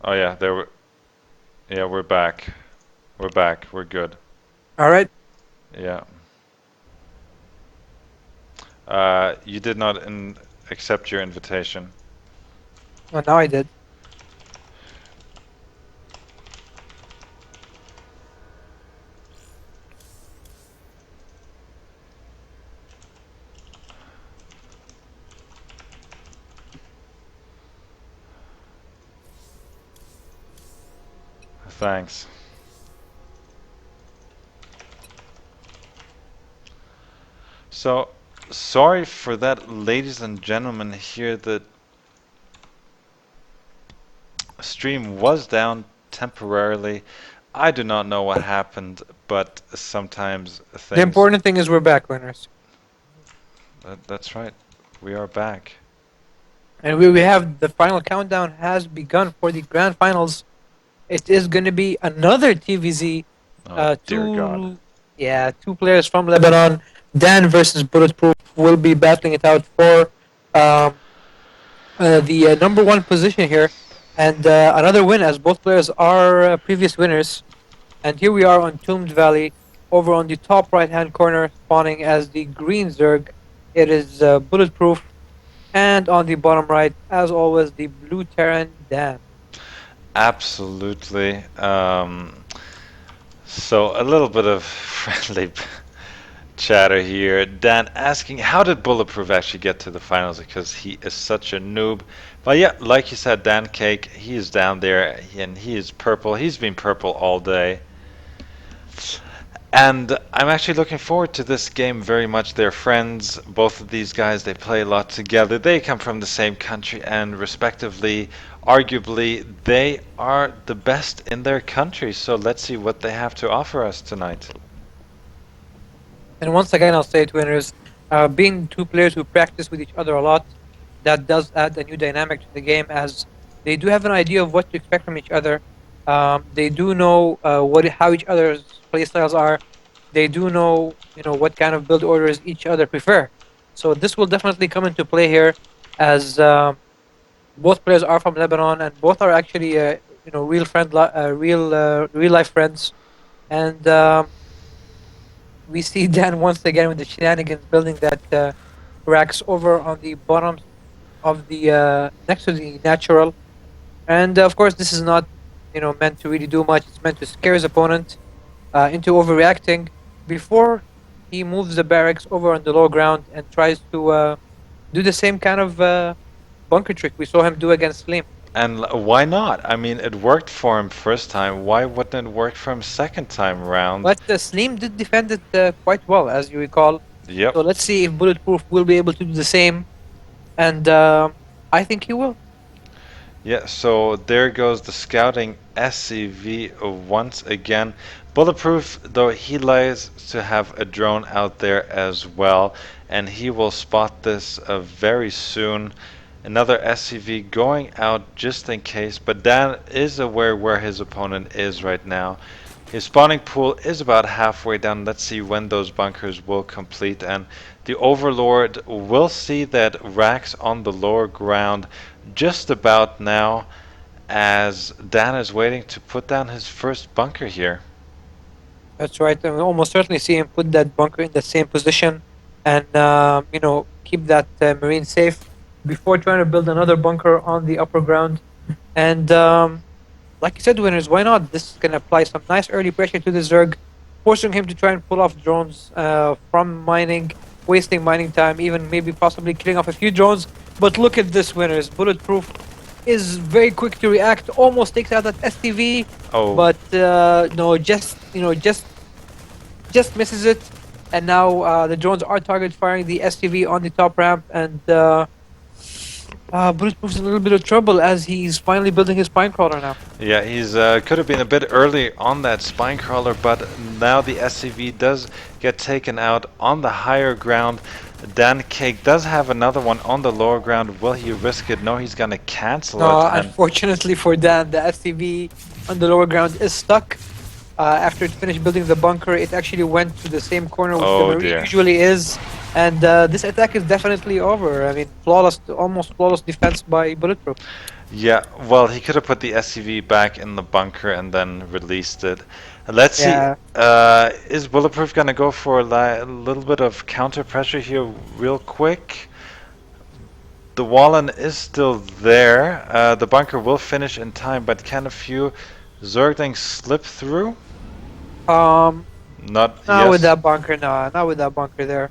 Oh yeah, there we yeah, we're back. We're back. We're good. All right. Yeah. You did not accept your invitation. Well, now I did. Thanks. So, sorry for that, ladies and gentlemen. Here, the stream was down temporarily. I do not know what happened, but sometimes The things. important thing is we're back, winners. That's right. We are back. And we have the final countdown has begun for the grand finals. It is going to be another TVZ. Oh, dear God. Two, yeah, two players from Lebanon. Dan versus Bulletproof will be battling it out for um, the number one position here, and another win as both players are previous winners. And here we are on Toomed Valley, over on the top right hand corner, spawning as the green Zerg. It is Bulletproof, and on the bottom right, as always, the blue Terran Dan. Absolutely. So, a little bit of friendly chatter here. Dan asking, how did Bulletproof actually get to the finals? Because he is such a noob. But yeah, like you said, Dan Cake, he is down there and he is purple. He's been purple all day. And I'm actually looking forward to this game very much. They're friends. Both of these guys, they play a lot together. They come from the same country and respectively, arguably, they are the best in their country. So let's see what they have to offer us tonight. And once again, I'll say it, winners, being two players who practice with each other a lot, that does add a new dynamic to the game, as they do have an idea of what to expect from each other. They do know how each other's playstyles are. They do know, what kind of build orders each other prefer. So this will definitely come into play here, as both players are from Lebanon and both are actually, real life friends. And we see Dan once again with the shenanigans, building that racks over on the bottom of the next to the natural. And of course, this is not meant to really do much. It's meant to scare his opponent into overreacting before he moves the barracks over on the low ground and tries to do the same kind of bunker trick we saw him do against Slim. And why not? I mean, it worked for him first time. Why wouldn't it work for him second time around? But Slim did defend it quite well, as you recall. Yep. So let's see if Bulletproof will be able to do the same. And I think he will. Yeah, so there goes the scouting SCV once again. Bulletproof, though, he likes to have a drone out there as well, and he will spot this very soon. Another SCV going out just in case, but Dan is aware where his opponent is right now. His spawning pool is about halfway down. Let's see when those bunkers will complete, and the Overlord will see that racks on the lower ground just about now, as Dan is waiting to put down his first bunker here. That's right. And we almost certainly see him put that bunker in the same position and, keep that marine safe before trying to build another bunker on the upper ground. And like you said, winners, why not? This is going to apply some nice early pressure to the Zerg, forcing him to try and pull off drones from mining, wasting mining time, even maybe possibly killing off a few drones. But look at this, winners. Bulletproof is very quick to react, almost takes out that STV, Oh, but no, just misses it. And now the drones are target firing the STV on the top ramp, and Bulletproof's in a little bit of trouble as he's finally building his spine crawler now. yeah, he's could have been a bit early on that spine crawler, but now the SCV does get taken out on the higher ground. Dan Cake does have another one on the lower ground. Will he risk it? No, he's gonna cancel No, it. And unfortunately for Dan, the STV on the lower ground is stuck. After it finished building the bunker, it actually went to the same corner which the oh marine dear. usually is, And this attack is definitely over. I mean, almost flawless defense by Bulletproof. Yeah, well, he could have put the SCV back in the bunker and then released it. Let's see. Yeah. Is Bulletproof gonna go for a little bit of counter pressure here, real quick? The Wallen is still there. The bunker will finish in time, but can a few Zerglings slip through? Um, Not Not with yes. that bunker. No, not with that bunker there.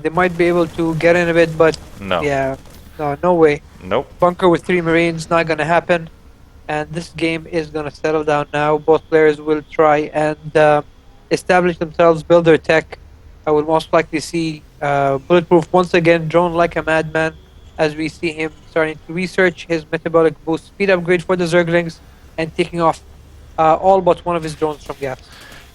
They might be able to get in a bit, but No. yeah, no, no way. Nope. Bunker with 3 Marines, not gonna happen. And this game is gonna settle down now. Both players will try and establish themselves, build their tech. I will most likely see Bulletproof once again drone like a madman, as we see him starting to research his metabolic boost speed upgrade for the Zerglings and taking off all but one of his drones from gaps.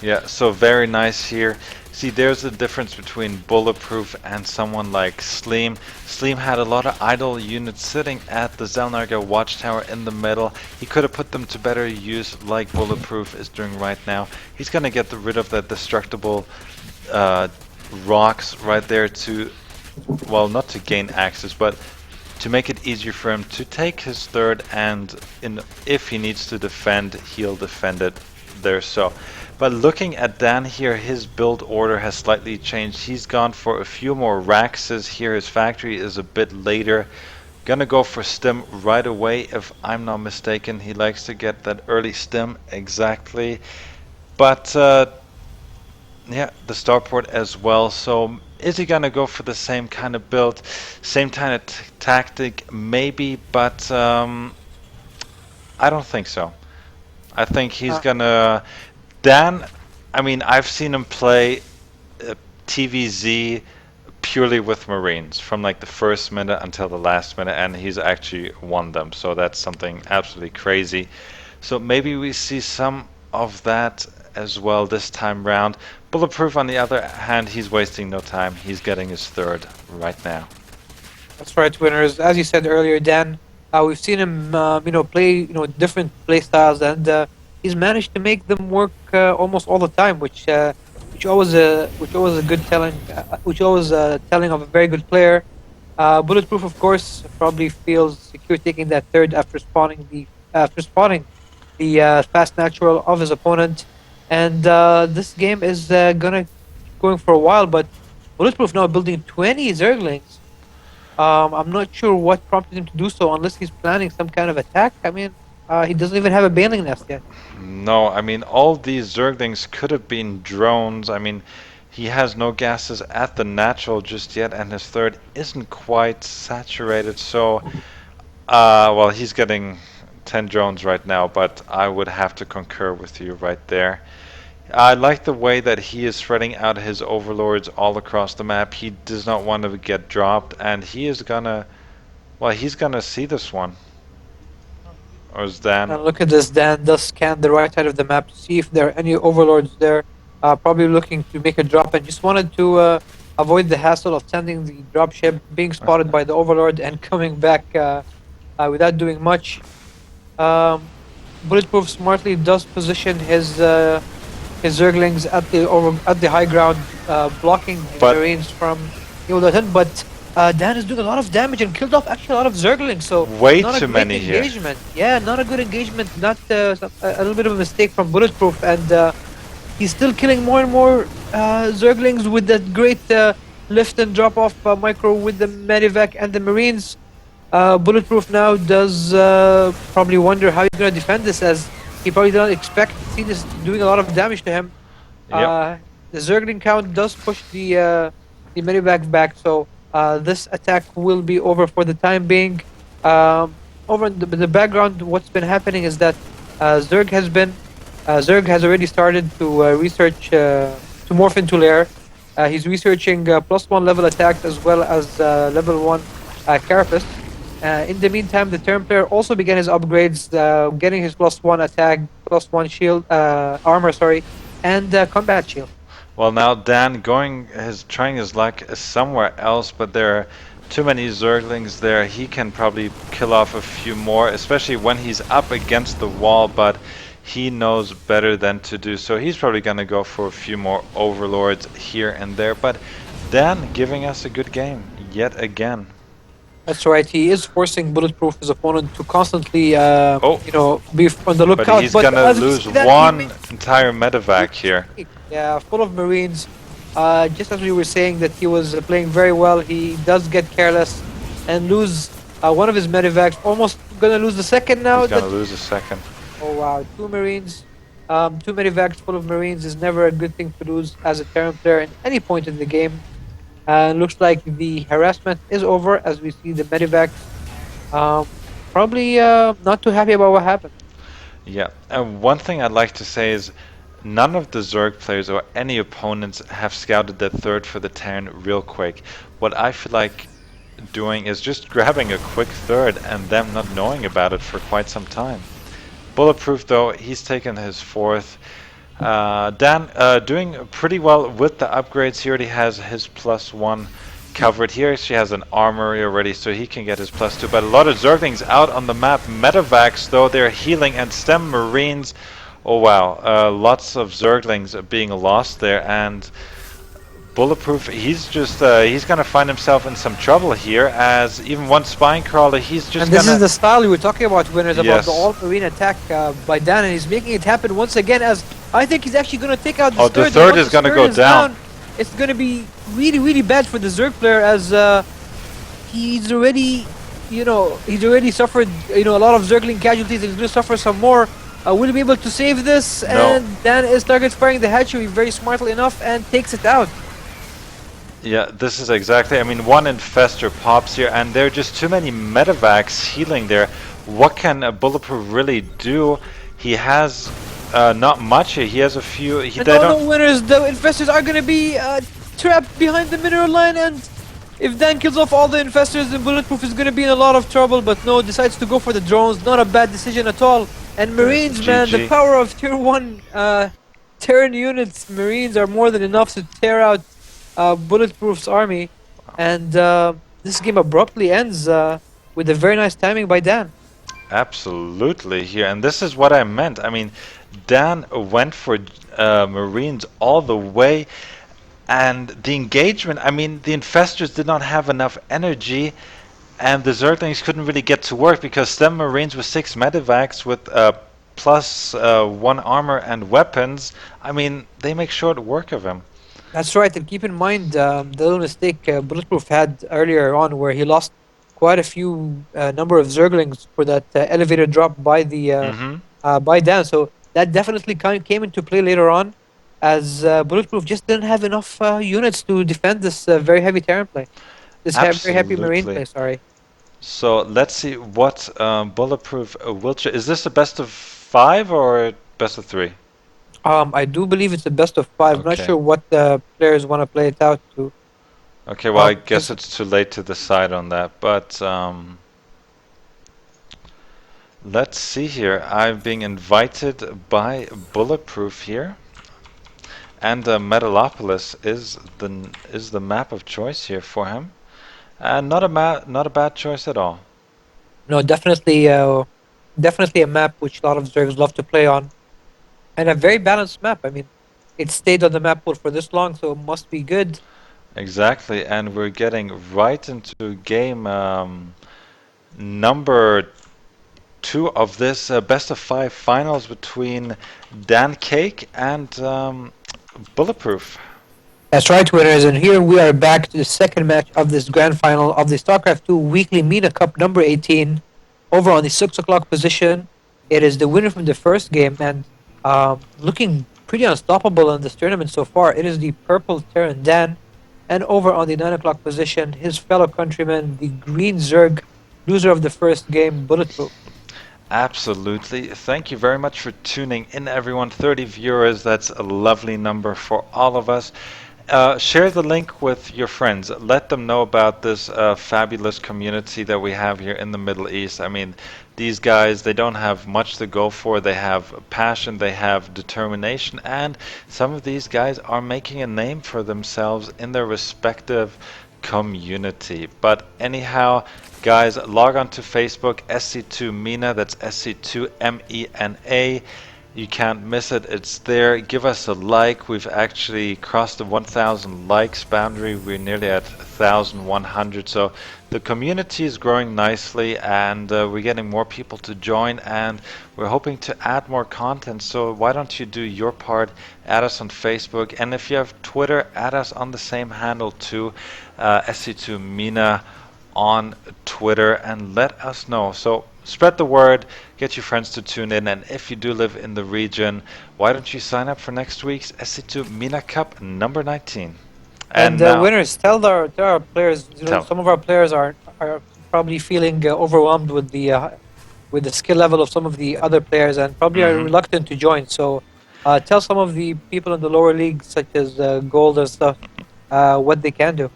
Yeah, so very nice here. See, there's the difference between Bulletproof and someone like Sleem. Sleem had a lot of idle units sitting at the Zelnarga watchtower in the middle. He could have put them to better use like Bulletproof is doing right now. He's going to get rid of that destructible uh, rocks right there to, well, not to gain access, but to make it easier for him to take his third, and if he needs to defend, he'll defend it there. So, but looking at Dan here, his build order has slightly changed. He's gone for a few more Raxes here. His factory is a bit later. Gonna go for stim right away, if I'm not mistaken. He likes to get that early stim, exactly. But yeah, the starport as well. So is he gonna go for the same kind of build, same kind of tactic? Maybe, but I don't think so. I think he's Uh, gonna Dan. I mean, I've seen him play TVZ purely with Marines from like the first minute until the last minute, and he's actually won them. So that's something absolutely crazy. So maybe we see some of that as well this time round. Bulletproof, on the other hand, he's wasting no time. He's getting his third right now. That's right, winners. As you said earlier, Dan, we've seen him, play, different play styles, and he's managed to make them work almost all the time, which always a good telling, which always telling of a very good player. Bulletproof, of course, probably feels secure taking that third after spotting the fast natural of his opponent, and this game is gonna going for a while, but Bulletproof now building 20 Zerglings. I'm not sure what prompted him to do so, unless he's planning some kind of attack. I mean, he doesn't even have a bailing nest yet. No, I mean, all these Zerglings could have been drones. I mean, he has no gases at the natural just yet, and his third isn't quite saturated. So, well, he's getting 10 drones right now, but I would have to concur with you right there. I like the way that he is spreading out his overlords all across the map. He does not want to get dropped, and he is gonna, well, he's gonna see this one. Or is Dan? And look at this, Dan does scan the right side of the map to see if there are any overlords there. Probably looking to make a drop, and just wanted to avoid the hassle of sending the dropship, being spotted by the overlord, and coming back without doing much. Um, Bulletproof smartly does position his Zerglings at the high ground, blocking his But Marines from able to hit. But Dan is doing a lot of damage and killed off actually a lot of Zerglings. So way not a too great many here. engagement. Yeah, not a good engagement. Not a little bit of a mistake from Bulletproof, and he's still killing more and more Zerglings with that great lift and drop off micro with the Medivac and the Marines. Bulletproof now does probably wonder how he's going to defend this, as he probably did not expect to see this doing a lot of damage to him. Yep. The Zergling count does push the Medivac back, so this attack will be over for the time being. Over in the background, what's been happening is that Zerg has already started to research to morph into Lair. He's researching +1 level attacks as well as level 1 Carapace. In the meantime, the Terran player also began his upgrades, getting his +1 attack, +1 shield, armor, sorry, and combat shield. Well, now Dan trying his luck somewhere else, but there are too many Zerglings there. He can probably kill off a few more, especially when he's up against the wall, but he knows better than to do so. He's probably going to go for a few more overlords here and there, but Dan giving us a good game yet again. That's right. He is forcing Bulletproof his opponent to constantly, Oh, be on the but lookout. he's But gonna as we lose see that he made one entire a medevac huge here. mistake. Yeah, full of Marines. Just as we were saying that he was playing very well, he does get careless and lose one of his medevacs. Almost gonna lose the second now. He's gonna That lose a second. Oh wow, two Marines, two medevacs full of Marines is never a good thing to lose as a Terran player in any point in the game. Looks like the harassment is over as we see the medevacs. Um, Probably not too happy about what happened. Yeah, and one thing I'd like to say is none of the Zerg players or any opponents have scouted that third for the Terran real quick. What I feel like doing is just grabbing a quick third and them not knowing about it for quite some time. Bulletproof though, he's taken his fourth. Dan doing pretty well with the upgrades. He already has his +1 covered. He actually has an armory already, so he can get his +2. But a lot of Zerglings out on the map. Medevacs, though, they're healing, and STEM Marines. Oh wow, lots of Zerglings being lost there, and Bulletproof, he's gonna find himself in some trouble here, as even one Spine Crawler, he's And just this is gonna... the style we were talking about, winners, about the Yes. all-marine attack by Dan, and he's making it happen once again. As I think he's actually going to take out Oh, this the third. And third once is this gonna third go is down. down, it's going to be really, really bad for the Zerg player, as he's already, he's already suffered, a lot of Zergling casualties. And he's going to suffer some more. Will he be able to save this? No. And Dan is target firing the hatchery very smartly enough and takes it out. Yeah, this is exactly. I mean, one infestor pops here, and there are just too many medevacs healing there. What can a Bulletproof really do? He has not much here. He has a few. And They oh don't. no, winners, the infestors are gonna be trapped behind the mineral line, and if Dan kills off all the infestors, then Bulletproof is gonna be in a lot of trouble, but no, decides to go for the drones. Not a bad decision at all. And There's Marines, man, the GG. power of tier 1 Terran units. Marines are more than enough to tear out Bulletproof's army. And this game abruptly ends with a very nice timing by Dan. Absolutely here, and this is what I meant. I mean, Dan went for Marines all the way, and the engagement. I mean, the infestors did not have enough energy. And the Zerglings couldn't really get to work because STEM Marines with 6 medevacs with +1 armor and weapons, I mean, they make short work of him. That's right, and keep in mind the little mistake Bulletproof had earlier on, where he lost quite a few number of Zerglings for that elevator drop by the Hmm. by Dan. So that definitely came into play later on, as Bulletproof just didn't have enough units to defend this very heavy Terran play, this very heavy Marine Absolutely. play. Sorry. So let's see what Bulletproof will. Is this a best of 5 or best of 3? I do believe it's a best of five. Not Okay. sure what the players want to play it out to. Okay, well, I guess Because it's too late to decide on that, but let's see here. I'm being invited by Bulletproof here. And Metalopolis is the map of choice here for him, and not a bad choice at all. no, definitely a map which a lot of Zergs love to play on. And a very balanced map. I mean, it stayed on the map pool for this long, so it must be good. Exactly, and we're getting right into game number 2 of this best of 5 finals between Dan Cake and Bulletproof. That's right, winners. And here we are back to the second match of this grand final of the StarCraft 2 Weekly MENA Cup number 18. Over on the 6 o'clock position, it is the winner from the first game, and looking pretty unstoppable in this tournament so far. It is the purple Terran Dan. And over on the 9 o'clock position, his fellow countryman, the green Zerg, loser of the first game, Bulletproof. Absolutely. Thank you very much for tuning in, everyone. 30 viewers, that's a lovely number for all of us. Share the link with your friends. Let them know about this fabulous community that we have here in the Middle East. I mean, these guys, they don't have much to go for. They have passion, they have determination, and some of these guys are making a name for themselves in their respective community. But anyhow, guys, log on to Facebook, SC2 MENA, that's SC2 MENA. You can't miss it. It's there. Give us a like. We've actually crossed the 1,000 likes boundary. We're nearly at 1,100. So the community is growing nicely, and we're getting more people to join, and we're hoping to add more content. So why don't you do your part? Add us on Facebook, and if you have Twitter, add us on the same handle too, SC2 MENA on Twitter, and let us know. So spread the word, get your friends to tune in, and if you do live in the region, why don't you sign up for next week's SC2 MENA Cup number 19? And And now, winners, tell our players. You know, tell. some of our players are probably feeling overwhelmed with the skill level of some of the other players, and probably are Hmm. reluctant to join. So, tell some of the people in the lower leagues, such as Gold and stuff, what they can do.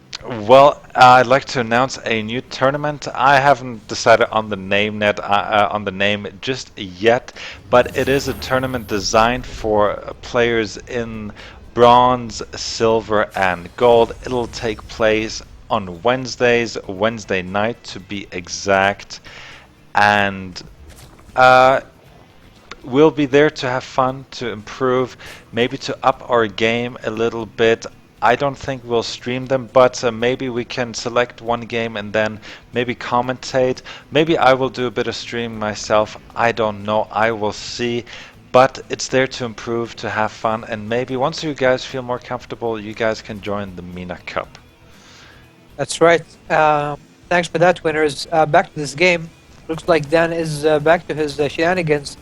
Well, I'd like to announce a new tournament. I haven't decided on the name yet, on the name just yet, but it is a tournament designed for players in bronze, silver, and gold. It'll take place on Wednesdays, Wednesday night to be exact, and uh, we'll be there to have fun, to improve, maybe to up our game a little bit. I don't think we'll stream them, but maybe we can select one game and then maybe commentate. Maybe I will do a bit of streaming myself. I don't know. I will see. But it's there to improve, to have fun, and maybe once you guys feel more comfortable, you guys can join the MENA Cup. That's right. Thanks for that, winners. Back to this game. Looks like Dan is back to his shenanigans,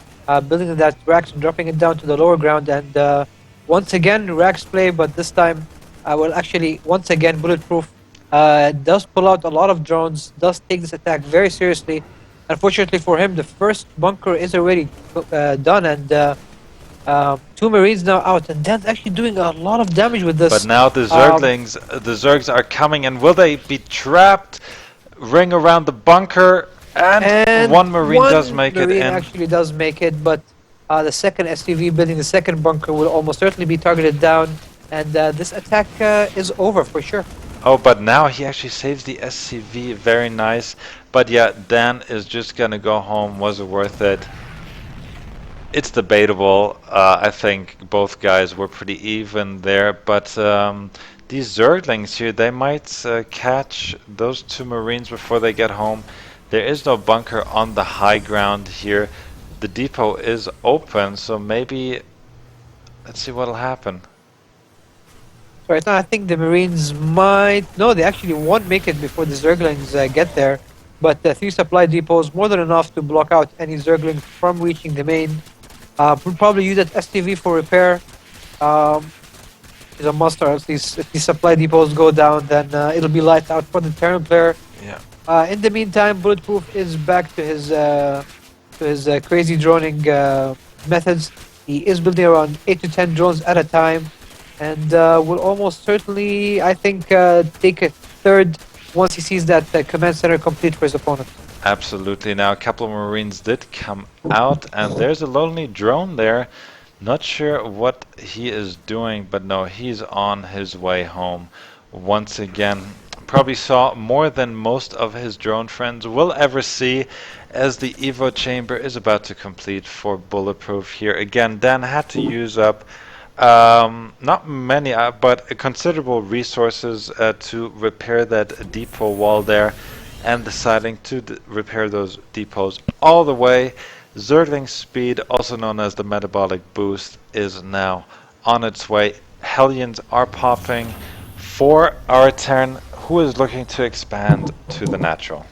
building that racks and dropping it down to the lower ground. And once again, racks play, but this time, well, actually, once again, bulletproof does pull out a lot of drones, does take this attack very seriously. Unfortunately for him, the first bunker is already done, and two Marines now out. And Dan's actually doing a lot of damage with But this. now the Um, Zerglings, the Zergs are coming, and will they be trapped? Ring around the bunker, and And one Marine does one make it Marine in. actually does make it, but the second SCV building the second bunker will almost certainly be targeted down, and this attack is over for sure. Oh, but now he actually saves the SCV. Very nice. But yeah, Dan is just gonna go home. Was it worth it? It's debatable. I think both guys were pretty even there, but these Zerglings here, they might catch those two Marines before they get home. There is no bunker on the high ground here. The depot is open, so maybe let's see what'll happen. So right now, I think the Marines might. No, they actually won't make it before the Zerglings get there. But three supply depots more than enough to block out any Zerglings from reaching the main. We'll probably use that STV for repair. Um, is a must, or at least if the supply depots go down, then it'll be light out for the Terran player. Yeah. In the meantime, Bulletproof is back to his crazy droning methods. He is building around 8 to 10 drones at a time, and will almost certainly, I think, take a third once he sees that command center complete for his opponent. Absolutely. Now, a couple of Marines did come out, and there's a lonely drone there. Not sure what he is doing, but no, he's on his way home once again. Probably saw more than most of his drone friends will ever see, as the Evo chamber is about to complete for Bulletproof here. Again, Dan had to use up not many, but considerable resources to repair that depot wall there, and deciding to repair those depots all the way. Zergling speed, also known as the metabolic boost, is now on its way. Hellions are popping for our turn, who is looking to expand to the natural.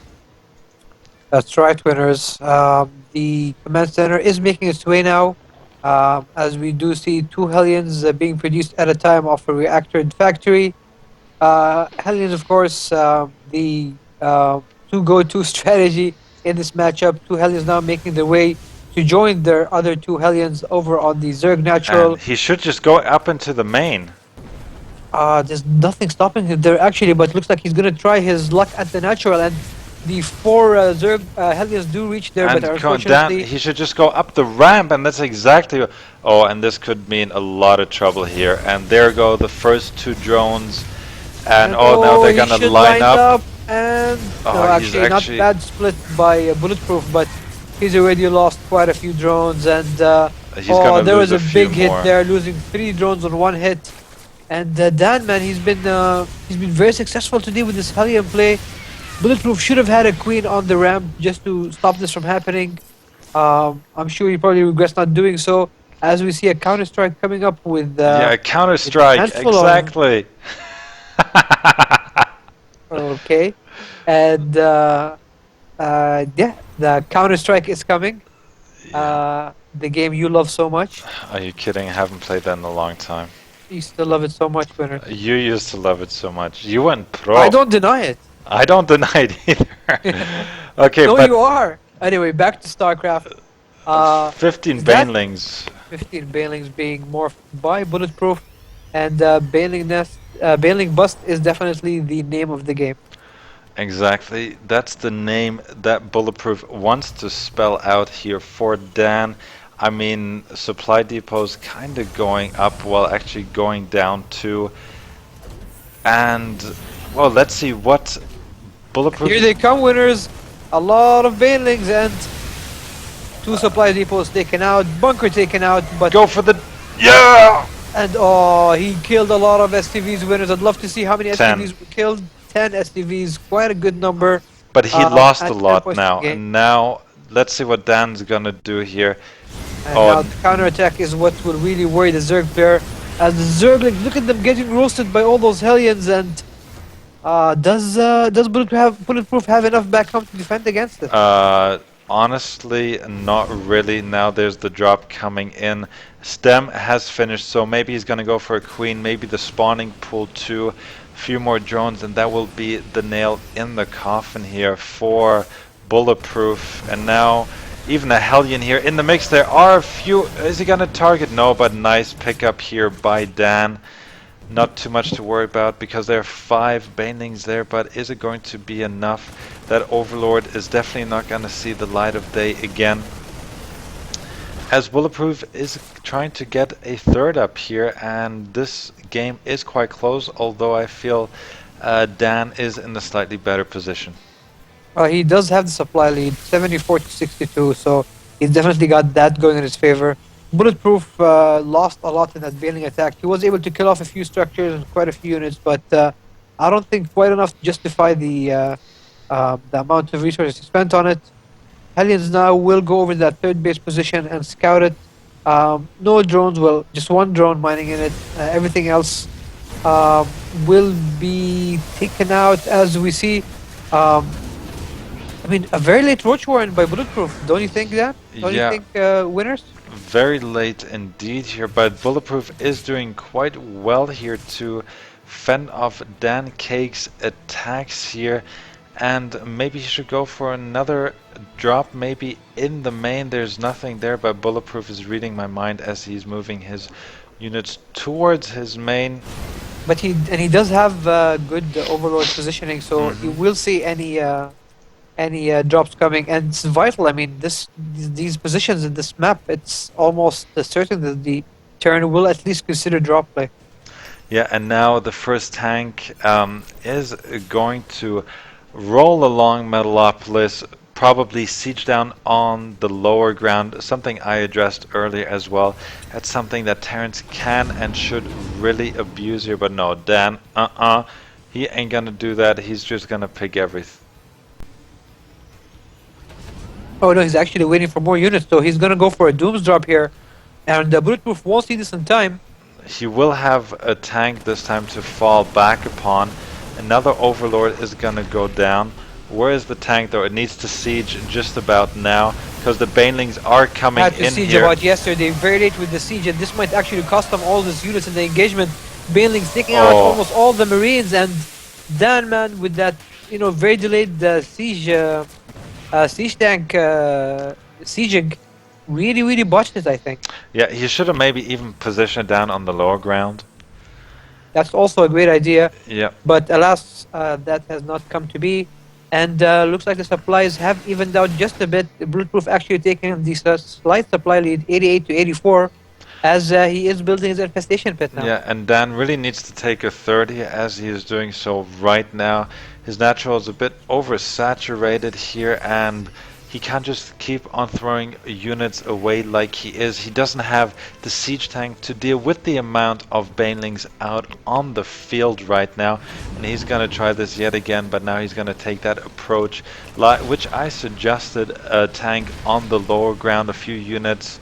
That's right, winners. The command center is making its way now, as we do see two Hellions being produced at a time off a reactor factory. Hellions, of course, the two go-to strategy in this matchup. Two Hellions now making their way to join their other two Hellions over on the Zerg And Natural. he should just go up into the main. There's nothing stopping him there actually, but looks like he's gonna try his luck at the Natural, and the four Zerg Hellions do reach there, but And Dan, unfortunately, he should just go up the ramp, and that's exactly. Oh, and this could mean a lot of trouble here. And there go the first two drones. And and oh, now they're he gonna should line up. and no, Oh, he's not actually. bad split by Bulletproof, but he's already lost quite a few drones, and He's Oh, gonna there lose was a a few big hit more. there, losing 3 drones on 1 hit. And Dan, man, he's been very successful today with this Hellion play. Bulletproof should have had a queen on the ramp just to stop this from happening. I'm sure he probably regrets not doing so. As we see a counter strike coming up Yeah, with a Counter-Strike, handful of exactly. okay, and yeah, the counter strike is coming. Yeah. The game you love so much. Are you kidding? I haven't played that in a long time. You still love it so much, winner. You used to love it so much. You went I pro. don't deny it. I don't deny it either. Okay, No, but you are. Anyway, back to StarCraft. 15 That Banelings. 15 Bailings being morphed by Bulletproof, and Bailing Bust is definitely the name of the game. Exactly. That's the name that Bulletproof wants to spell out here for Dan. I mean, supply depots kind of going up while actually going down too. And, well, let's see what Bulletproof Here is. they come, winners. A lot of Bailings and 2 supply depots taken out, bunker taken out, but Go for the. Yeah! and oh, he killed a lot of STVs, winners. I'd love to see how many 10. STVs were killed. 10 STVs, quite a good number. But he lost a At 10 lot points in the now. game. And now, let's see what Dan's gonna do here. And Oh, now the counterattack is what will really worry the Zerg player. As the Zerglings, look at them getting roasted by all those Hellions. And does Bulletproof have enough backup to defend against it? Uh, honestly, not really. Now there's the drop coming in. Stem has finished, so maybe he's gonna go for a queen. Maybe the spawning pool too. A few more drones, and that will be the nail in the coffin here for Bulletproof. And now, even a Hellion here in the mix. There are a few. Is he gonna target? No, but nice pickup here by Dan. Not too much to worry about because there are 5 Banelings there, but is it going to be enough? That Overlord is definitely not going to see the light of day again. As Bulletproof is trying to get a third up here, and this game is quite close, although I feel Dan is in a slightly better position. He does have the supply lead, 74 to 62, so he's definitely got that going in his favor. Bulletproof lost a lot in that bailing attack. He was able to kill off a few structures and quite a few units, but I don't think quite enough to justify the amount of resources he spent on it. Hellions now will go over that third base position and scout it. No drones, well, just 1 drone mining in it. Everything else um, will be taken out as we see. Um, I mean, a very late Roach Warren by Bulletproof. Don't you think that? Don't you Yeah, think, winners? very late indeed here, but Bulletproof is doing quite well here to fend off Dan Cake's attacks here. And maybe he should go for another drop, maybe in the main. There's nothing there, but Bulletproof is reading my mind as he's moving his units towards his main. But he does have good overlord positioning, so he will see any drops coming, and it's vital. I mean, these positions in this map, it's almost certain that the turn will at least consider drop play. Yeah, and now the first tank is going to roll along Metalopolis, probably siege down on the lower ground, something I addressed earlier as well. That's something that Terrence can and should really abuse here, but no, Dan, he ain't gonna do that. He's just gonna pick everything. Oh no, he's actually waiting for more units, so he's gonna go for a Dooms drop here, and Bulletproof won't see this in time. He will have a tank this time to fall back upon. Another Overlord is gonna go down. Where is the tank though? It needs to siege just about now because the Banelings are coming Had to in siege here. about yesterday, very late with the siege, and this might actually cost them all these units in the engagement. Banelings taking out Oh. almost all the Marines, and Dan, man, with that very delayed siege tank sieging, really botched it, I think. Yeah, he should have maybe even positioned down on the lower ground. That's also a great idea, Yeah. but alas, that has not come to be. And looks like the supplies have evened out just a bit. Bulletproof actually taking the slight supply lead, 88 to 84, as he is building his infestation pit now. Yeah, and Dan really needs to take a 30 as he is doing so right now. His natural is a bit oversaturated here, and He can't just keep on throwing units away like he is. He doesn't have the siege tank to deal with the amount of banelings out on the field right now. And he's going to try this yet again, but now he's going to take that approach, which I suggested, a tank on the lower ground, a few units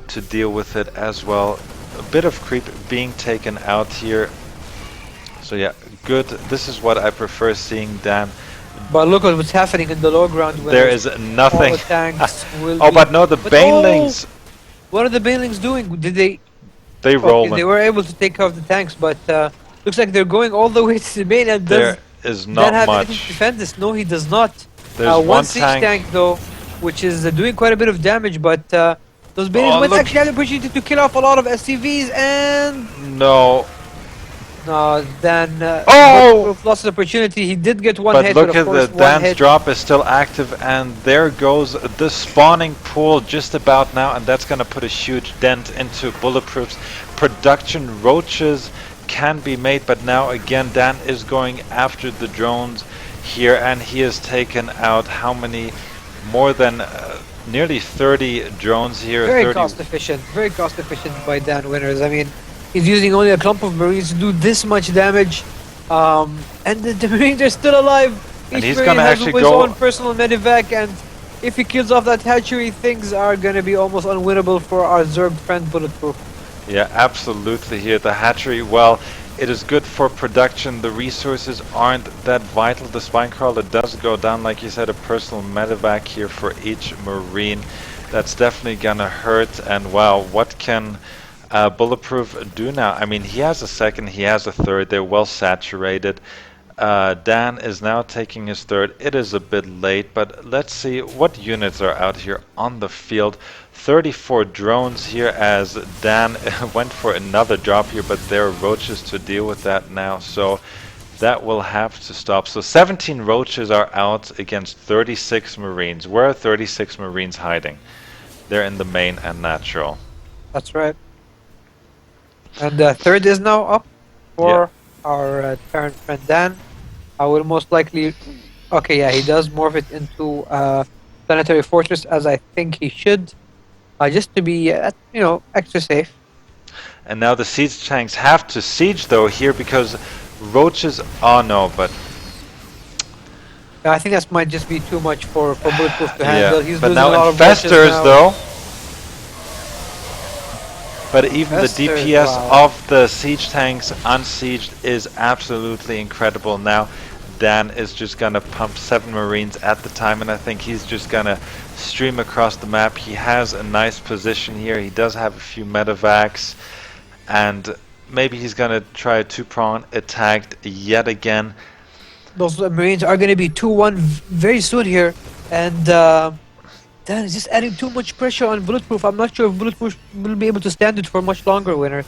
to deal with it as well. A bit of creep being taken out here. So yeah, good. This is what I prefer seeing, Dan. But look at what's happening in the low ground. There is All nothing. the tanks will Oh, be. but no, the But oh, banelings, what are the Banelings doing? Did they? they Okay, they rolling. were able to take off the tanks, but looks like they're going all the way to the main. And does There is Dan not have anything to much. defend this? No, he does not. There's One one siege tank. tank though, which is doing quite a bit of damage, but those Banelings Oh, might look. actually have the opportunity to kill off a lot of SCVs, and No. no, Dan Oh! lost the opportunity. He did get one But hit, but look of at the course one dance hit. drop is still active, and there goes the spawning pool just about now, and that's going to put a huge dent into Bulletproof's production. Roaches can be made, but now again Dan is going after the drones here, and he has taken out how many? More than nearly 30 drones here. Very cost efficient. Very cost efficient by Dan Winners. I mean, he's using only a clump of Marines to do this much damage. And the Marines are still alive. And Each he's Marine gonna has actually his go- own personal medevac, and if he kills off that hatchery, things are gonna be almost unwinnable for our Zerg friend Bulletproof. Yeah, absolutely here. The hatchery, well, it is good for production. The resources aren't that vital. The spine crawler does go down, like you said, a personal medevac here for each Marine. That's definitely gonna hurt. And wow, what can Bulletproof do now? I mean, he has a second, he has a third. They're well saturated. Dan is now taking his third. It is a bit late, but let's see what units are out here on the field. 34 drones here as Dan went for another drop here, but there are roaches to deal with that now, so that will have to stop. So 17 roaches are out against 36 Marines. Where are 36 Marines hiding? They're in the main and natural. That's right. And third is now up for our Terran friend Dan. I will most likely. Okay, yeah, he does morph it into Planetary Fortress, as I think he should, just to be, extra safe. And now the siege tanks have to siege though here because roaches. Oh no, but I think that might just be too much for Bulletproof to handle. He's but losing now a lot of roaches infestors now. though. But even the Infestors, DPS wow. of the siege tanks unsieged is absolutely incredible. Now Dan is just gonna pump 7 Marines at the time, and I think he's just gonna stream across the map. He has a nice position here. He does have a few medevacs, and maybe he's gonna try a 2-prong attack yet again. Those Marines are going to be 2-1 very soon here, and Dan is just adding too much pressure on Bulletproof. I'm not sure if Bulletproof will be able to stand it for much longer, Winner.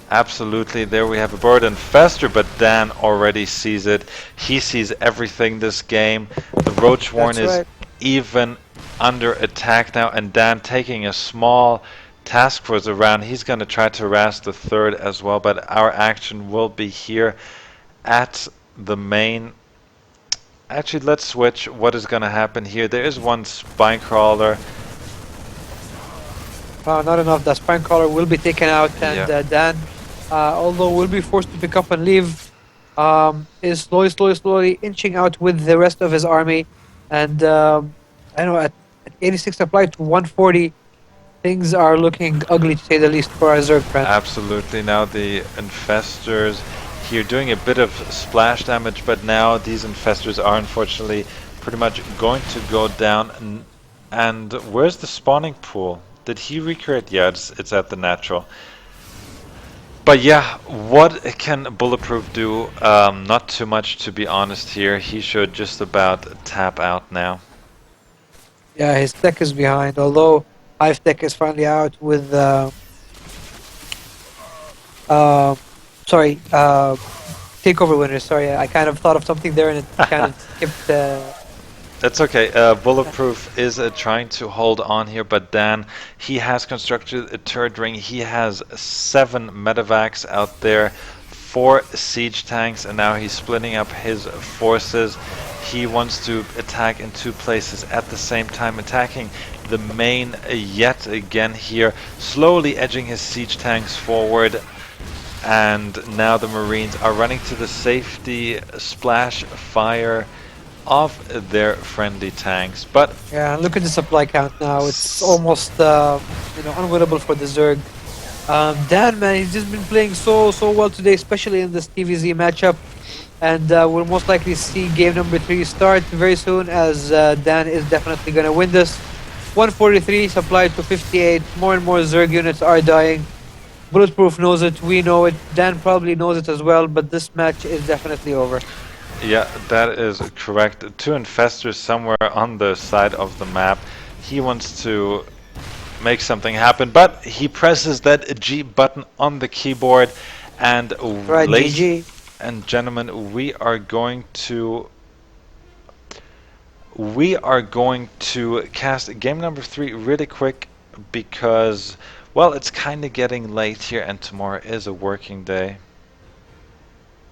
Absolutely, there we have a bird infester, but Dan already sees it. He sees everything this game. The Roach Warren That's is right. even under attack now, and Dan taking a small task force around. He's going to try to harass the third as well, but our action will be here at the main. Actually, let's switch. What is going to happen here? There is one spine crawler. Not enough. The Spine Crawler will be taken out, and Yeah. Dan, although will be forced to pick up and leave, is slowly inching out with the rest of his army. And I know at 86 applied to 140, things are looking ugly to say the least for our Zerg friend. Absolutely. Now the infestors here doing a bit of splash damage, but now these infestors are unfortunately pretty much going to go down. And where's the spawning pool? Did he recreate? Yeah, it's at the natural. But yeah, what can Bulletproof do? Not too much, to be honest here. He should just about tap out now. Yeah, his tech is behind, although Hive Tech is finally out with takeover winners. Sorry, I kind of thought of something there and it kind of skipped. That's okay. Bulletproof is trying to hold on here, but Dan, he has constructed a turret ring. He has 7 medevacs out there 4 siege tanks, and now he's splitting up his forces. He wants to attack in two places at the same time, attacking the main yet again here, slowly edging his siege tanks forward. And now the Marines are running to the safety splash fire of their friendly tanks. But Yeah, look at the supply count now. It's almost unwinnable for the Zerg. Dan, man, he's just been playing so well today, especially in this TVZ matchup. And we'll most likely see game number 3 start very soon, as Dan is definitely going to win this. 143 supplied to 58. More and more Zerg units are dying. Bulletproof knows it. We know it. Dan probably knows it as well. But this match is definitely over. yeah, that is correct. Two infestors somewhere on the side of the map. He wants to make something happen, but he presses that G button on the keyboard. And Right, ladies GG. and gentlemen, we are going to cast game number 3 really quick because, well, it's kind of getting late here, and tomorrow is a working day.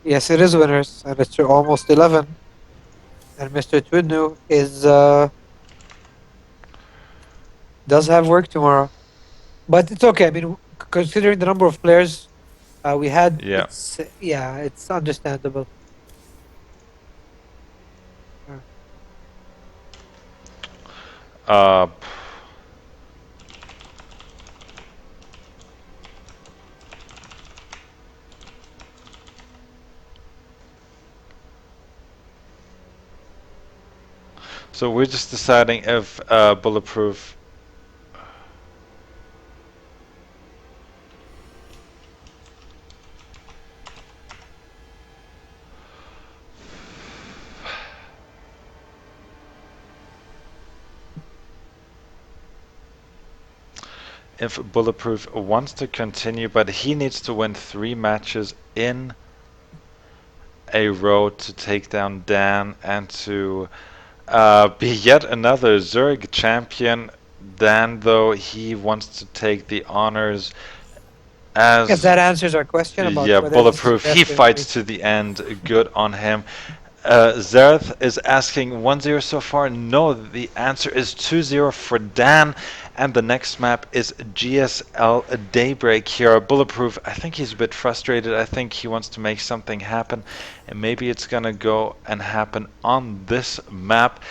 Yes, it is winners, and it's almost 11. And Mr. Twidnu is does have work tomorrow, but it's okay. I mean, considering the number of players we had, Yeah. it's yeah, it's understandable. Uh, Uh, so we're just deciding if bulletproof. If Bulletproof wants to continue, but he needs to win 3 matches in a row to take down Dan and to be yet another Zurich champion. Dan, though, he wants to take the honors Yes, as, that answers our question about yeah, whether this is Bulletproof. He best or fights increase. to the end. Good on him. Zareth is asking 1-0 so far. No, the answer is 2-0 for Dan. And the next map is GSL Daybreak here. Bulletproof, I think he's a bit frustrated. I think he wants to make something happen. And maybe it's going to go and happen on this map.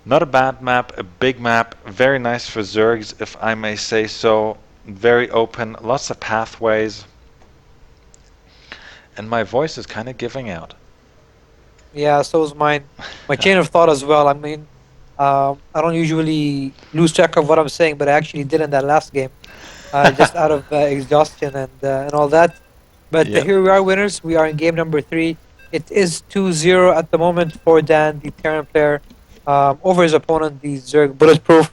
Not a bad map, a big map. Very nice for Zergs, if I may say so. Very open, lots of pathways. And my voice is kind of giving out. Yeah, so is mine. My chain of thought as well. I mean, I don't usually lose track of what I'm saying, but I actually did in that last game, just out of exhaustion and all that. But Yep. here we are, winners. We are in game number 3. It is 2-0 at the moment for Dan, the Terran player, over his opponent, the Zerg Bulletproof.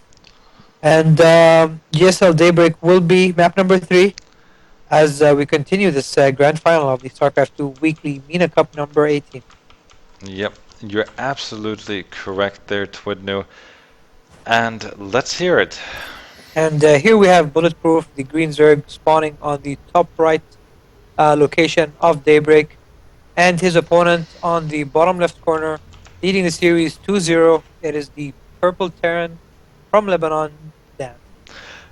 And GSL Daybreak will be map number 3 as we continue this grand final of the StarCraft 2 Weekly MENA Cup number 18. Yep, you're absolutely correct there, Twidnu. And let's hear it. And here we have Bulletproof, the Green Zerg, spawning on the top right location of Daybreak, and his opponent on the bottom left corner, leading the series 2-0. It is the Purple Terran from Lebanon, Dan.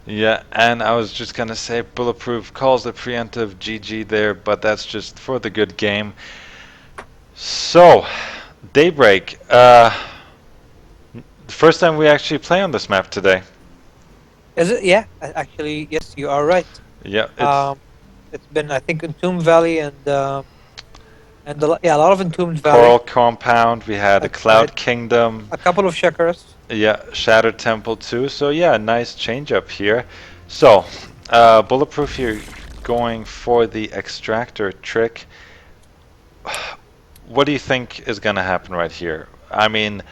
Yeah, and I was just gonna say Bulletproof calls the preemptive GG there, but that's just for the good game. So, Daybreak. The first time we actually play on this map today. Is it? Yeah, actually, yes, you are right. Yeah, it's Um, it's been, I think, Entombed Valley and yeah, a lot of Entombed Valley. Coral Compound. We had a That's right. Cloud Kingdom. A couple of Shekaras. Yeah, Shattered Temple too. So yeah, nice change up here. So, Bulletproof here going for the extractor trick. What do you think is gonna happen right here? I mean,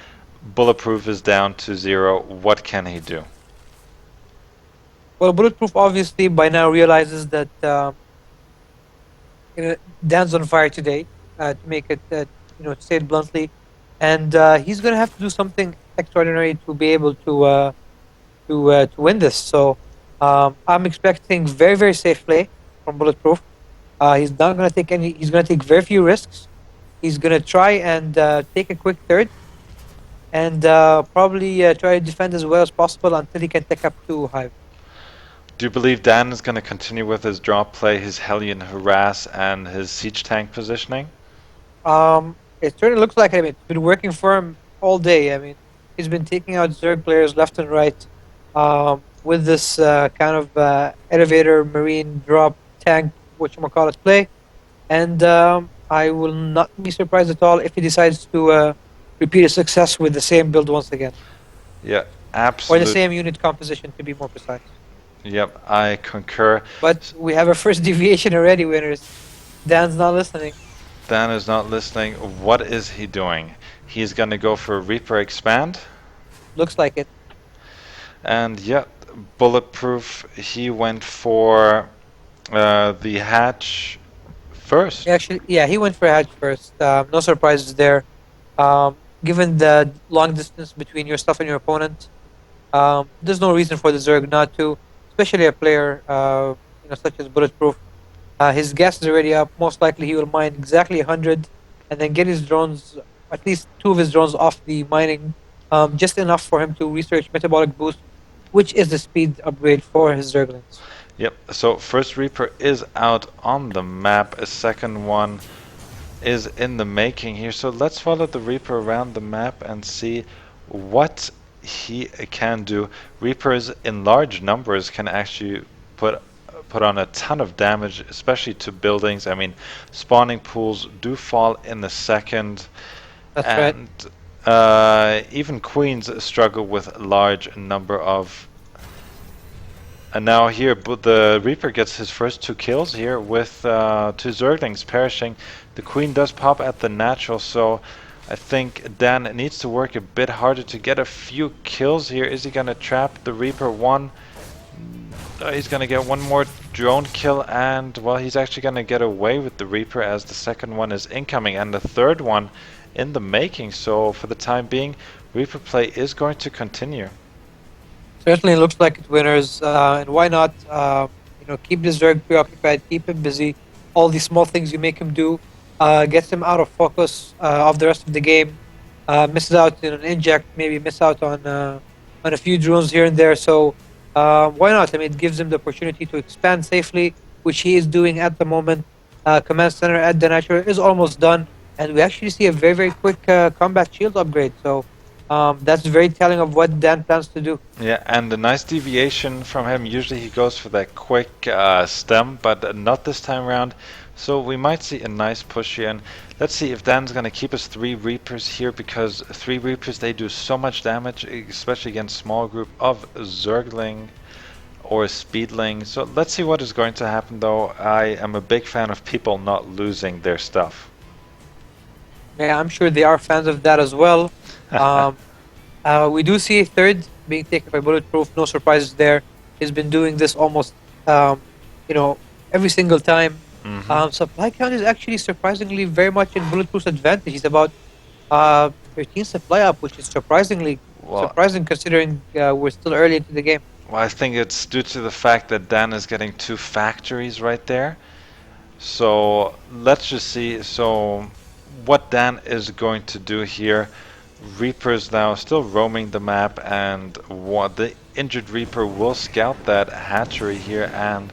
Bulletproof is down to 0. What can he do? Well, Bulletproof obviously by now realizes that Dan's on fire today, to make it, to say it bluntly, and he's gonna have to do something extraordinary to be able to win this. So I'm expecting very safe play from Bulletproof. He's not going to take any. He's going to take very few risks. He's going to try and take a quick third, and probably try to defend as well as possible until he can take up two hive. Do you believe Dan is going to continue with his drop play, his Hellion harass, and his siege tank positioning? It certainly looks like it. I mean, it's been working for him all day. I mean, he's been taking out Zerg players left and right with this kind of elevator marine drop tank, whatchamacallit play. And I will not be surprised at all if he decides to repeat his success with the same build once again, Yeah, or the absolute. same unit composition to be more precise. Yep, I concur. But we have a first deviation already, winners. Dan's not listening. Dan is not listening. What is he doing? He's going to go for Reaper Expand. Looks like it. And yeah, Bulletproof, he went for the hatch first. Actually, yeah, he went for Hatch first. No surprises there. Given the long distance between your stuff and your opponent, there's no reason for the Zerg not to, especially a player such as Bulletproof. His gas is already up. Most likely, he will mine exactly 100, and then get his drones, at least two of his drones, off the mining, just enough for him to research metabolic boost, which is the speed upgrade for his Zerglings. Yep, so first Reaper is out on the map. A second one is in the making here. So let's follow the Reaper around the map and see what he can do. Reapers in large numbers can actually put put on a ton of damage, especially to buildings. I mean, spawning pools do fall in the second, That's right. and even queens struggle with a large number of. And now here, but the Reaper gets his first two kills here with two Zerglings perishing. The Queen does pop at the natural, so I think Dan needs to work a bit harder to get a few kills here. Is he going to trap the Reaper? One. He's going to get one more drone kill, and well, he's actually going to get away with the Reaper as the second one is incoming, and the third one in the making. So for the time being, Reaper play is going to continue. Certainly looks like it, winners. And why not? Keep this Zerg preoccupied, keep him busy. All these small things you make him do gets him out of focus of the rest of the game. Misses out in an inject, maybe miss out on a few drones here and there. So why not? I mean, it gives him the opportunity to expand safely, which he is doing at the moment. Command center at the natural is almost done, and we actually see a very very quick combat shield upgrade. So that's very telling of what Dan plans to do. Yeah, and a nice deviation from him. Usually he goes for that quick stem, but not this time around. So we might see a nice push here. And let's see if Dan's going to keep his three Reapers here, because three Reapers, they do so much damage, especially against small group of Zergling or Speedling. So let's see what is going to happen, though. I am a big fan of people not losing their stuff. Yeah, I'm sure they are fans of that as well. Um, we do see a third being taken by Bulletproof. No surprises there. He's been doing this almost, um, you know, every single time. Hmm. Supply count is actually surprisingly very much in Bulletproof's advantage. He's about 13 supply up, which is Well, surprising considering we're still early into the game. well, I think it's due to the fact that Dan is getting two factories right there. So let's just see. So what Dan is going to do here. Reaper's now still roaming the map, and what the injured Reaper will scout that hatchery here and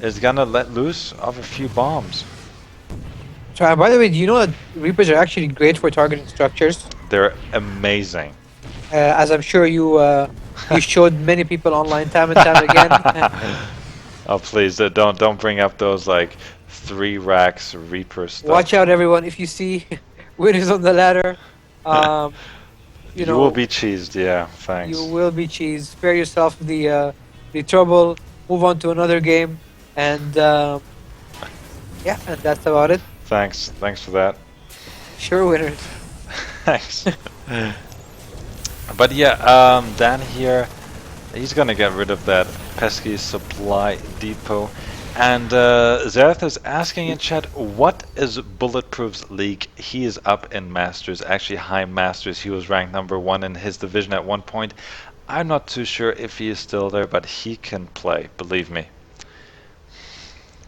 is gonna let loose of a few bombs. So, by the way, do you know that Reapers are actually great for targeting structures? They're amazing. As I'm sure you showed many people online time and time again. Oh please, don't bring up those like 3 racks Reaper Watch stuff. out, everyone! If you see winners on the ladder, um, you You will know be cheesed, yeah, you thanks. will be cheese. Spare yourself the trouble. Move on to another game, and yeah, and that's about it. Thanks for that. Sure, winners. Thanks. But yeah, Dan here, he's gonna get rid of that pesky supply depot. And Zareth is asking in chat, what is Bulletproof's league? He is up in Masters, actually high Masters. He was ranked #1 in his division at one point. I'm not too sure if he is still there, but he can play, believe me.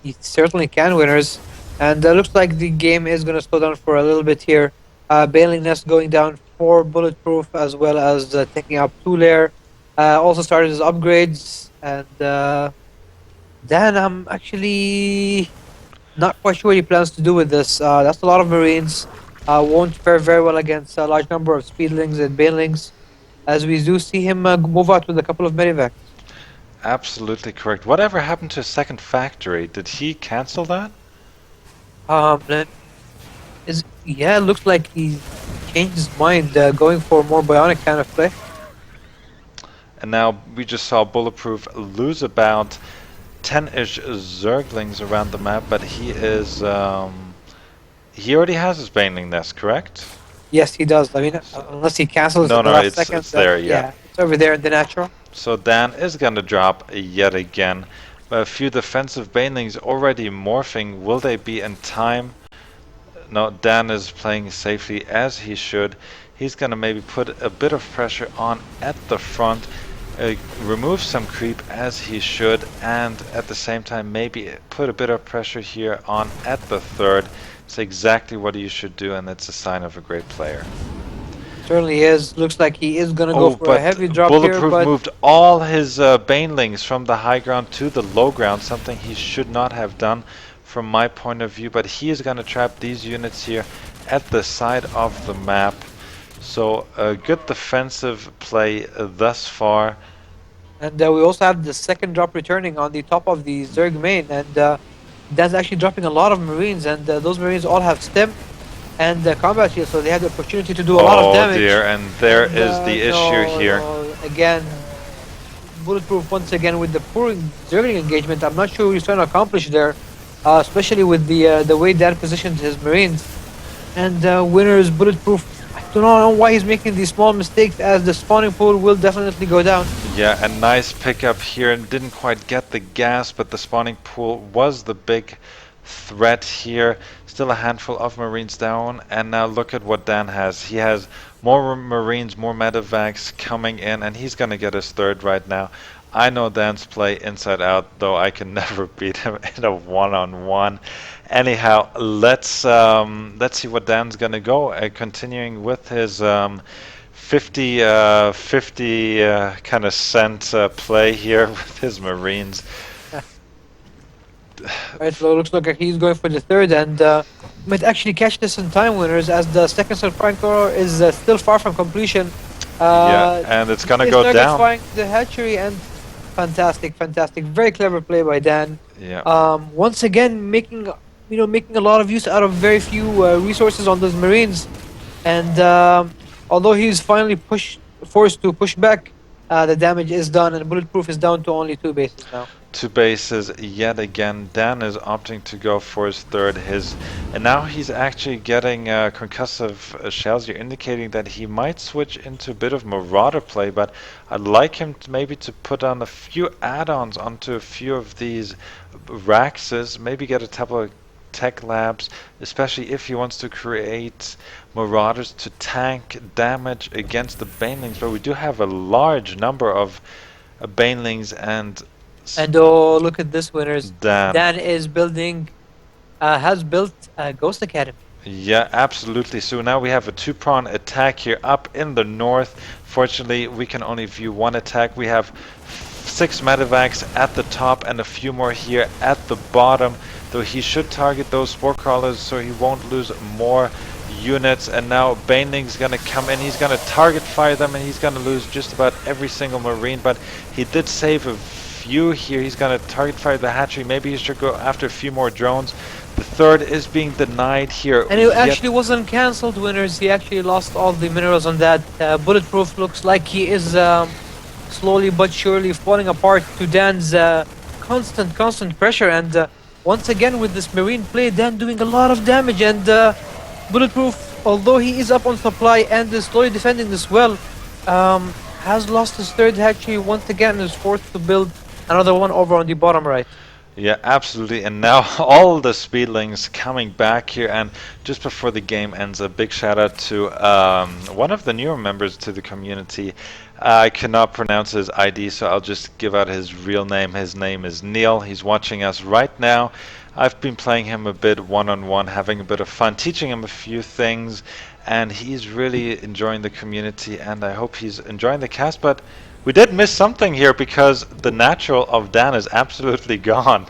He certainly can, winners. And looks like the game is going to slow down for a little bit here. Bailing Nest going down for Bulletproof as well as taking out two layer. Also started his upgrades. And Dan, I'm actually not quite sure what he plans to do with this. That's a lot of Marines. Won't fare very well against a large number of Speedlings and Banelings, as we do see him move out with a couple of Medivacs. Absolutely correct. Whatever happened to his second factory? Did he cancel that? Let Is Yeah, it looks like he changed his mind, going for a more bionic kind of play. And now we just saw Bulletproof lose about 10-ish Zerglings around the map, but he already has his Baneling Nest, correct? Yes, he does. I mean, So, unless he cancels no, at the no, last it's second, it's then there, yeah. yeah, it's over there in the natural. So Dan is gonna drop yet again. A few defensive Banelings already morphing. Will they be in time? No, Dan is playing safely as he should. He's gonna maybe put a bit of pressure on at the front, remove some creep as he should, and at the same time maybe put a bit of pressure here on at the third. It's exactly what you should do, and it's a sign of a great player. Certainly is. Looks like he is gonna go Oh, for a but heavy drop here, Bulletproof but moved all his Banelings from the high ground to the low ground, something he should not have done from my point of view, but he is going to trap these units here at the side of the map. So a good defensive play thus far. and we also have the second drop returning on the top of the Zerg main, and that's actually dropping a lot of Marines, and those Marines all have stem and combat shield, so they have the opportunity to do a lot of Oh damage. dear, and there And is the issue no, here. no, again, Bulletproof once again with the poor Zergling engagement. I'm not sure what he's trying to accomplish there, especially with the way Dan positioned his Marines. And winners Bulletproof. I do not know why he's making these small mistakes, as the spawning pool will definitely go down. Yeah, a nice pickup here, and didn't quite get the gas, but the spawning pool was the big threat here. Still a handful of Marines down, and now look at what Dan has. He has more Marines, more medevacs coming in, and he's gonna get his third right now. I know Dan's play inside out, though I can never beat him in a one-on-one. Anyhow, let's see what Dan's gonna go. Continuing with his 50 kind of cent play here with his Marines. Right, so it looks like he's going for the third, and might actually catch this in time, winners, as the second Flanker is still far from completion. Yeah, Uh, and it's gonna he's go target down. firing the hatchery, and fantastic, fantastic, very clever play by Dan. Yeah. Once again, making a lot of use out of very few resources on those Marines, and although he's finally forced to push back, the damage is done, and Bulletproof is down to only two bases now. Two bases yet again. Dan is opting to go for his third. And now he's actually getting concussive shells. You're indicating that he might switch into a bit of Marauder play, but I'd like him to maybe to put on a few add-ons onto a few of these Raxes. Maybe get a couple of tech labs, especially if he wants to create Marauders to tank damage against the Banelings. But we do have a large number of Banelings and And oh, look at this, winners! Dan. Dan is has built a Ghost Academy. Yeah, absolutely. So now we have a two-prong attack here up in the north. Fortunately, we can only view one attack. We have 6 medevacs at the top and a few more here at the bottom. Though he should target those spore crawlers so he won't lose more units. And now Baneling's gonna come in. He's gonna target fire them, and he's gonna lose just about every single Marine. But he did save a few here. He's gonna target fire the hatchery. Maybe he should go after a few more drones. The third is being denied here. And it actually wasn't cancelled, winners. He actually lost all the minerals on that. Bulletproof looks like he is slowly but surely falling apart to Dan's constant pressure. And once again, with this Marine play, Dan doing a lot of damage. And Bulletproof, although he is up on supply and is slowly defending this well, has lost his third hatchery once again and is forced to build another one over on the bottom right. Yeah, absolutely. And now all the speedlings coming back here. And just before the game ends, a big shout out to one of the newer members to the community, I cannot pronounce his ID, so I'll just give out his real name. His name is Neil. He's watching us right now. I've been playing him a bit one-on-one, having a bit of fun, teaching him a few things, and he's really enjoying the community, and I hope he's enjoying the cast. But we did miss something here because the natural of Dan is absolutely gone.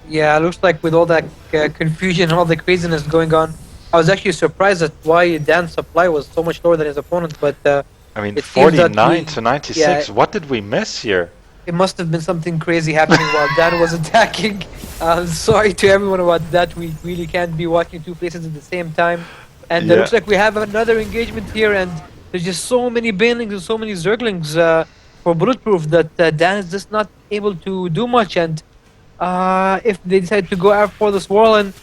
Yeah, looks like with all that confusion and all the craziness going on, I was actually surprised at why Dan's supply was so much lower than his opponent. But I mean, it seems that 49 to yeah, 96. What did we miss here? it must have been something crazy happening while Dan was attacking. Sorry to everyone about that. We really can't be watching two places at the same time. And it Yeah. looks like we have another engagement here, and there's just so many banelings and so many zerglings for bulletproof that Dan is just not able to do much. And if they decide to go out for this wall, and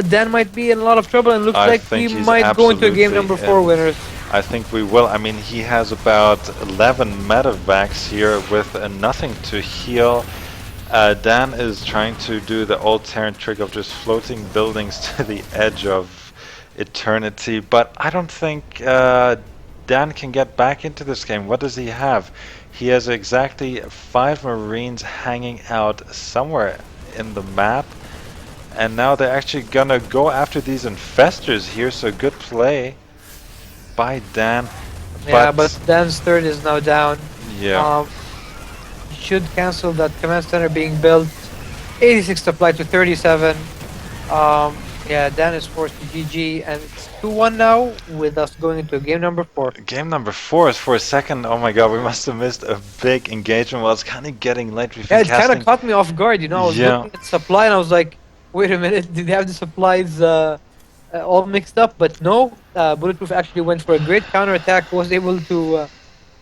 Dan might be in a lot of trouble. And looks I like we think he's might go into a game absolutely number 4 in. winners. I think we will. I mean, he has about 11 medevacs here with nothing to heal. Dan is trying to do the old Terran trick of just floating buildings to the edge of eternity, but I don't think Dan can get back into this game. What does he have? He has exactly 5 Marines hanging out somewhere in the map, and now they're actually gonna go after these infestors here, so good play by Dan, Yeah, but but Dan's third is now down. yeah. Um, should cancel that command center being built. 86 supply to 37. Yeah, Dan is forced to GG, and it's 2-1 now with us going into game number 4. Game number 4 is for a second. Oh my god, we must have missed a big engagement. Well, it's kind of getting late. We've Yeah, been it kind of casting. caught me off guard. I was Yeah. looking at supply and I was like, wait a minute, did they have the supplies all mixed up? But no, Bulletproof actually went for a great counterattack, was able to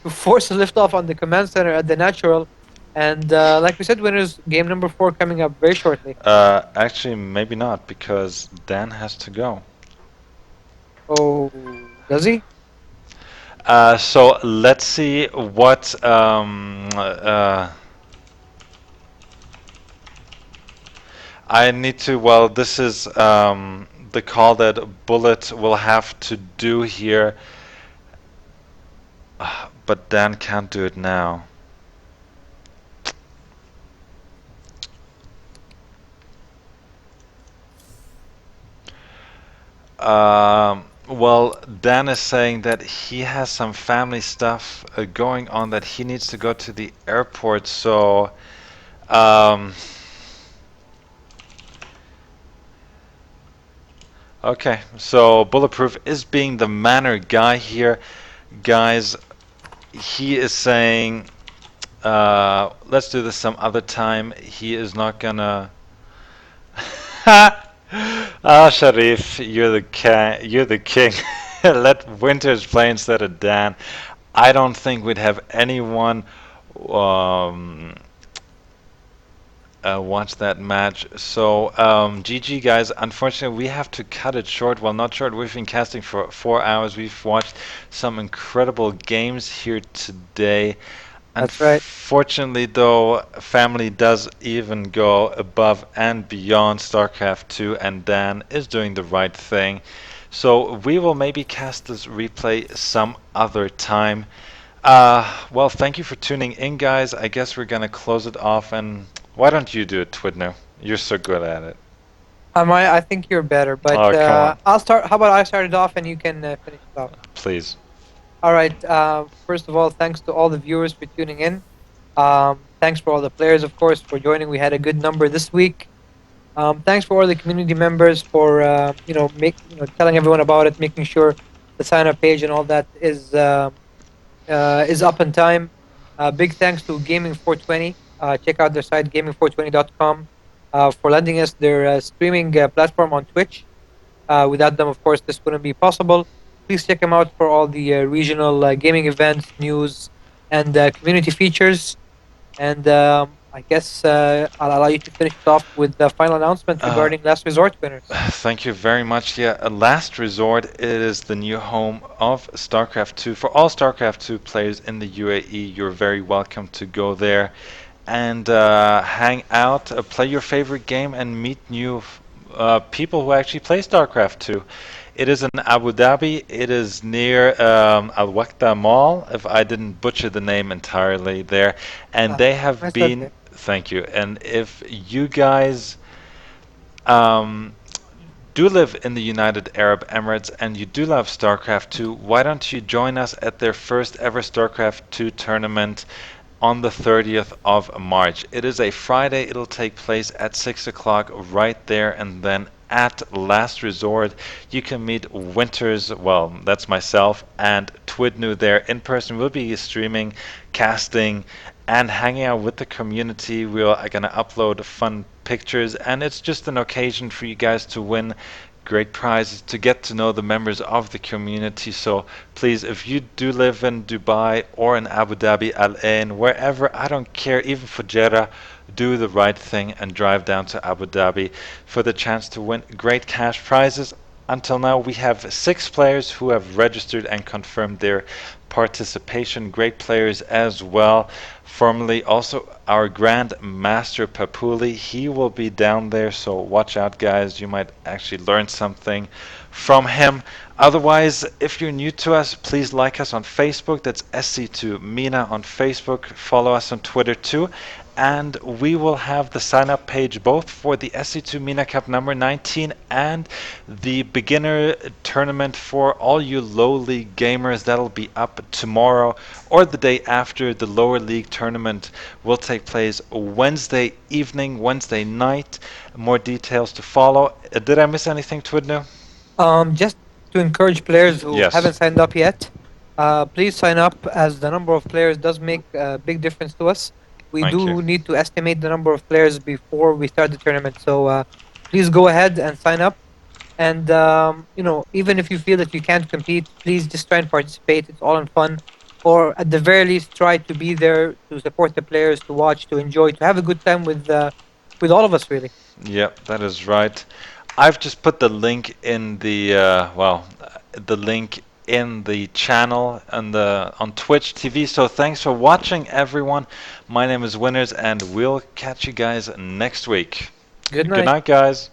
force a liftoff on the command center at the natural. And like we said, winners game number 4 coming up very shortly. Actually, maybe not, because Dan has to go. Oh, does he? So let's see what. I need to. Well, this is the call that Bullet will have to do here, but Dan can't do it now. Well, Dan is saying that he has some family stuff going on that he needs to go to the airport. So, um, okay. So Bulletproof is being the manner guy here, guys. He is saying, let's do this some other time. He is not gonna. Ah, Sharif, you're the king. Let Winters play instead of Dan. I don't think we'd have anyone um, watch that match. So, GG guys. Unfortunately, we have to cut it short. Well, not short. We've been casting for 4 hours. We've watched some incredible games here today. That's right. Unfortunately, though, family does even go above and beyond StarCraft 2, and Dan is doing the right thing. So we will maybe cast this replay some other time. Well, thank you for tuning in, guys. I guess we're gonna close it off, and why don't you do it, Twidno? You're so good at it. I think you're better, but Oh, come on, I'll start. How about I start it off and you can finish it off? please. All right. First of all, thanks to all the viewers for tuning in. Thanks for all the players, of course, for joining. We had a good number this week. Thanks for all the community members for telling everyone about it, making sure the sign up page and all that is up in time. Big thanks to Gaming 420. Check out their site gaming420.com for lending us their streaming platform on Twitch. Without them, of course, this wouldn't be possible. Please check them out for all the regional gaming events, news, and community features. And I guess I'll allow you to finish it off with the final announcement Uh, regarding Last Resort winners. Thank you very much. Yeah, Last Resort it is the new home of StarCraft 2. For all StarCraft 2 players in the UAE, you're very welcome to go there and hang out, play your favorite game, and meet new people who actually play StarCraft 2. It is in Abu Dhabi. It is near Al Waqta Mall, if I didn't butcher the name entirely there. And Ah, they have nice to have been, you. thank you. And if you guys um, do live in the United Arab Emirates and you do love StarCraft 2, why don't you join us at their first ever StarCraft 2 tournament on the 30th of March? It is a Friday. It'll take place at 6 o'clock right there, and then at Last Resort, you can meet Winters, well, that's myself, and Twidnu there in person. We'll be streaming, casting, and hanging out with the community. We are going to upload fun pictures, and it's just an occasion for you guys to win great prizes, to get to know the members of the community. So please, if you do live in Dubai or in Abu Dhabi, Al Ain, wherever, I don't care, even Fujairah, do the right thing and drive down to Abu Dhabi for the chance to win great cash prizes. Until now, we have 6 players who have registered and confirmed their participation. Great players as well. Formerly, also our Grand Master Papuli. He will be down there, so watch out, guys. You might actually learn something from him. Otherwise, if you're new to us, please like us on Facebook. That's SC2 MENA on Facebook. Follow us on Twitter too. And we will have the sign up page both for the SC2 MENA Cup number 19 and the beginner tournament for all you low league gamers. That'll be up tomorrow or the day after. The lower league tournament will take place Wednesday evening, Wednesday night. More details to follow. Did I miss anything, Twidno? Just to encourage players who Yes. haven't signed up yet, please sign up as the number of players does make a big difference to us. We Thank you. do need to estimate the number of players before we start the tournament. So please go ahead and sign up. And even if you feel that you can't compete, please just try and participate. It's all in fun. Or at the very least, try to be there to support the players, to watch, to enjoy, to have a good time with all of us, really. Yep, that is right. I've just put the link in the the link in the channel and the on Twitch TV. So thanks for watching, everyone. My name is Winners, and we'll catch you guys next week. Good Good night. night, guys.